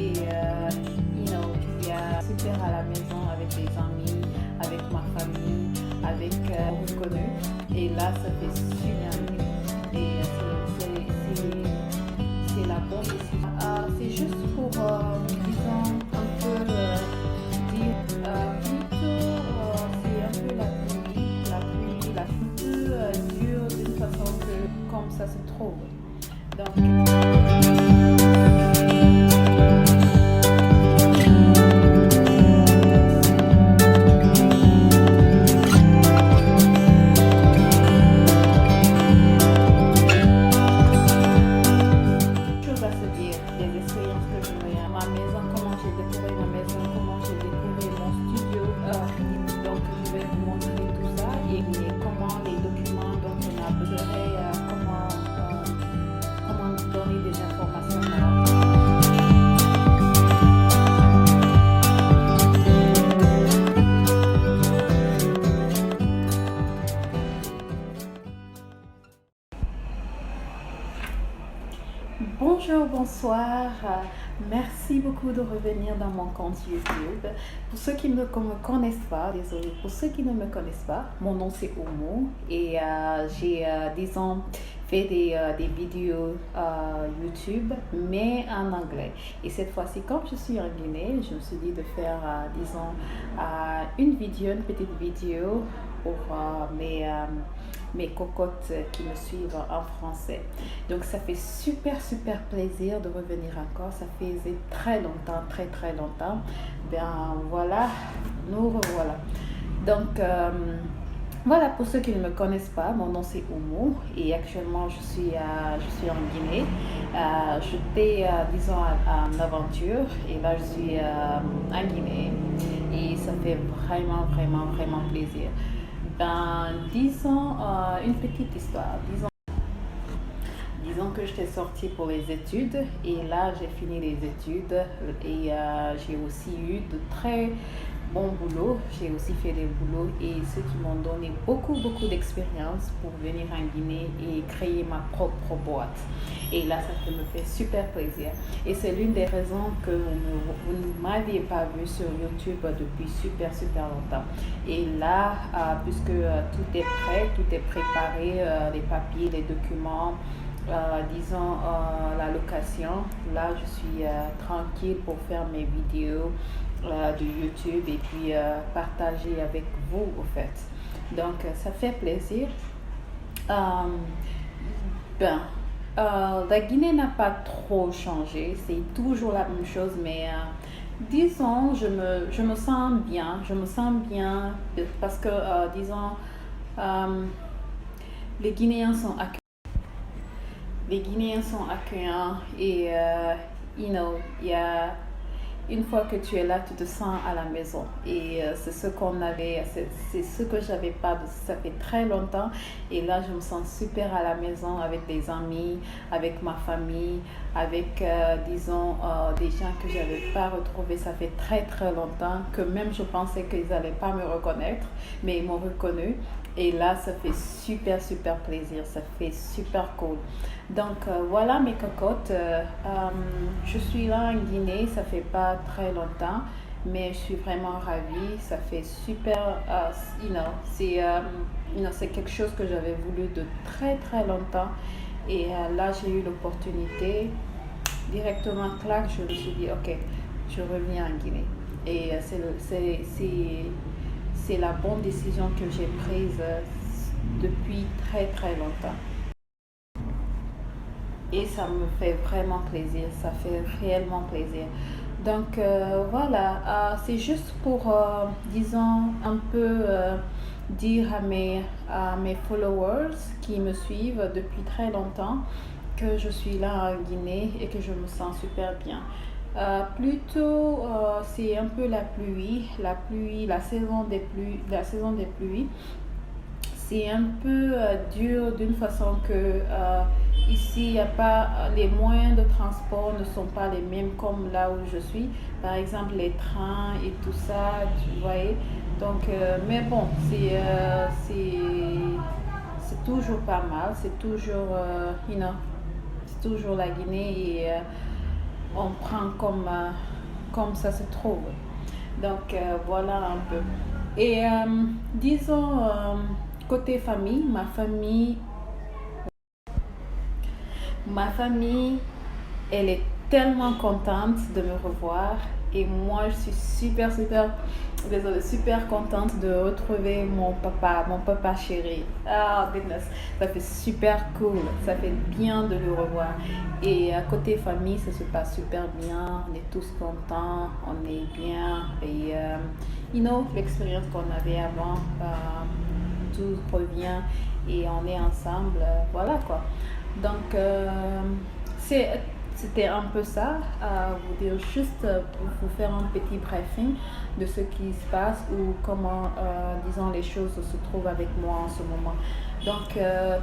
et il y a super à la maison avec les amis, avec ma famille, avec reconnus. Et là, ça fait super bien. Et c'est la bonne décision. C'est juste pour, disons, un peu dire, plutôt, c'est un peu la pluie, un peu dure d'une façon que comme ça se trouve. Donc, bonjour, bonsoir, merci beaucoup de revenir dans mon compte YouTube. Pour ceux qui ne me connaissent pas, désolé, pour ceux qui ne me connaissent pas, mon nom c'est Oumou et j'ai, disons, fait des vidéos YouTube, mais en anglais. Et cette fois-ci, comme je suis en Guinée, je me suis dit de faire, disons, une petite vidéo pour mes cocottes qui me suivent en français. Donc ça fait super plaisir de revenir encore. Ça faisait très longtemps. Bien voilà, nous revoilà. Donc voilà, pour ceux qui ne me connaissent pas, mon nom c'est Oumou et actuellement je suis en Guinée. J'étais, disons, en aventure et là je suis en Guinée et ça fait vraiment plaisir. Ben, disons, une petite histoire. Disons que j'étais sortie pour les études et là j'ai fini les études et j'ai aussi eu de très bons boulots. J'ai aussi fait des boulots et ceux qui m'ont donné beaucoup d'expérience pour venir en Guinée et créer ma propre boîte. Et là, ça me fait super plaisir. Et c'est l'une des raisons que vous ne m'aviez pas vu sur YouTube depuis super longtemps. Et là, puisque tout est prêt, tout est préparé, les papiers, les documents, disons la location, là je suis tranquille pour faire mes vidéos de YouTube et puis partager avec vous au fait. Donc ça fait plaisir. La Guinée n'a pas trop changé, c'est toujours la même chose, mais disons je me sens bien, parce que disons les Guinéens sont accueillants. Et il y a une fois que tu es là, tu te sens à la maison. Et c'est ce qu'on avait, c'est ce que j'avais pas, ça fait très longtemps. Et là, je me sens super à la maison avec des amis, avec ma famille, avec, disons, des gens que j'avais pas retrouvés. Ça fait très longtemps que même je pensais qu'ils n'allaient pas me reconnaître, mais ils m'ont reconnu. Et là, ça fait super plaisir, ça fait super cool. Donc voilà mes cocottes, je suis là en Guinée, ça fait pas très longtemps, mais je suis vraiment ravie, ça fait super, c'est quelque chose que j'avais voulu de très longtemps. Et là, j'ai eu l'opportunité, directement, clac, je me suis dit, ok, je reviens en Guinée. Et c'est la bonne décision que j'ai prise depuis très longtemps. Et ça me fait vraiment plaisir, ça fait réellement plaisir. Donc voilà, c'est juste pour, disons, un peu dire à mes followers qui me suivent depuis très longtemps que je suis là en Guinée et que je me sens super bien. Plutôt, c'est un peu la saison des pluies. C'est un peu dur d'une façon que ici, y a pas, les moyens de transport ne sont pas les mêmes comme là où je suis. Par exemple, les trains et tout ça, tu vois. Donc, mais bon, c'est toujours pas mal. C'est toujours, c'est toujours la Guinée. on prend comme ça se trouve. Donc voilà un peu. Et disons, côté famille, ma famille, elle est tellement contente de me revoir. Et moi, je suis désolée, super contente de retrouver mon papa chéri. Ah, goodness, ça fait super cool, ça fait bien de le revoir. Et à côté famille, ça se passe super bien, on est tous contents, on est bien. Et, l'expérience qu'on avait avant, tout revient et on est ensemble, voilà quoi. Donc, c'était un peu ça, vous dire juste pour vous faire un petit briefing de ce qui se passe ou comment, disons, les choses se trouvent avec moi en ce moment. Donc,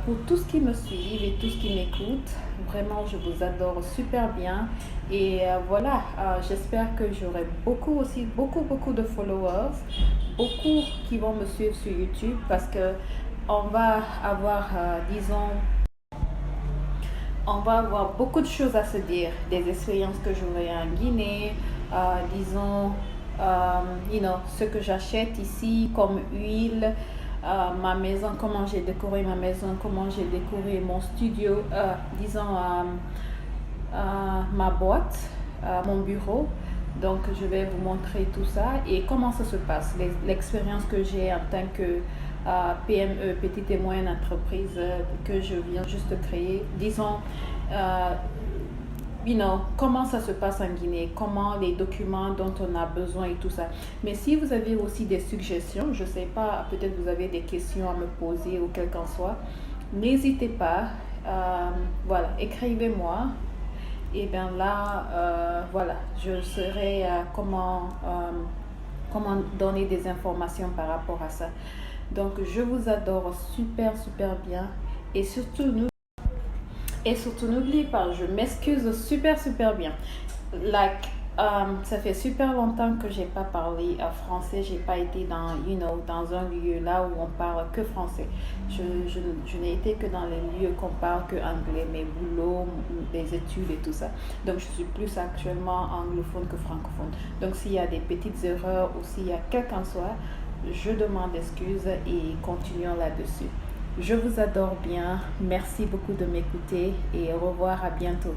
pour tous qui me suivent et tous qui m'écoutent, vraiment, je vous adore super bien. Et voilà, j'espère que j'aurai beaucoup de followers, beaucoup qui vont me suivre sur YouTube parce que on va avoir, disons, on va avoir beaucoup de choses à se dire, des expériences que j'aurai en Guinée, disons, ce que j'achète ici comme huile, ma maison, comment j'ai décoré ma maison, comment j'ai décoré mon studio, disons, ma boîte, mon bureau. Donc, je vais vous montrer tout ça et comment ça se passe, l'expérience que j'ai en tant que PME, petite et moyenne entreprise que je viens juste de créer. Disons, euh, comment ça se passe en Guinée, comment les documents dont on a besoin et tout ça. Mais si vous avez aussi des suggestions, je ne sais pas, peut-être vous avez des questions à me poser ou quel qu'en soit, n'hésitez pas. Voilà, écrivez-moi. Et bien là, voilà, je saurai comment donner des informations par rapport à ça. Donc, je vous adore super bien. Et surtout, n'oubliez pas, je m'excuse super bien. Ça fait super longtemps que j'ai pas parlé français, j'ai pas été dans un lieu là où on parle que français. Je n'ai été que dans les lieux qu'on parle que anglais, mes boulots, mes études et tout ça. Donc je suis plus actuellement anglophone que francophone. Donc s'il y a des petites erreurs ou s'il y a quel qu'en soit, je demande excuse et continuons là-dessus. Je vous adore bien. Merci beaucoup de m'écouter et au revoir, à bientôt.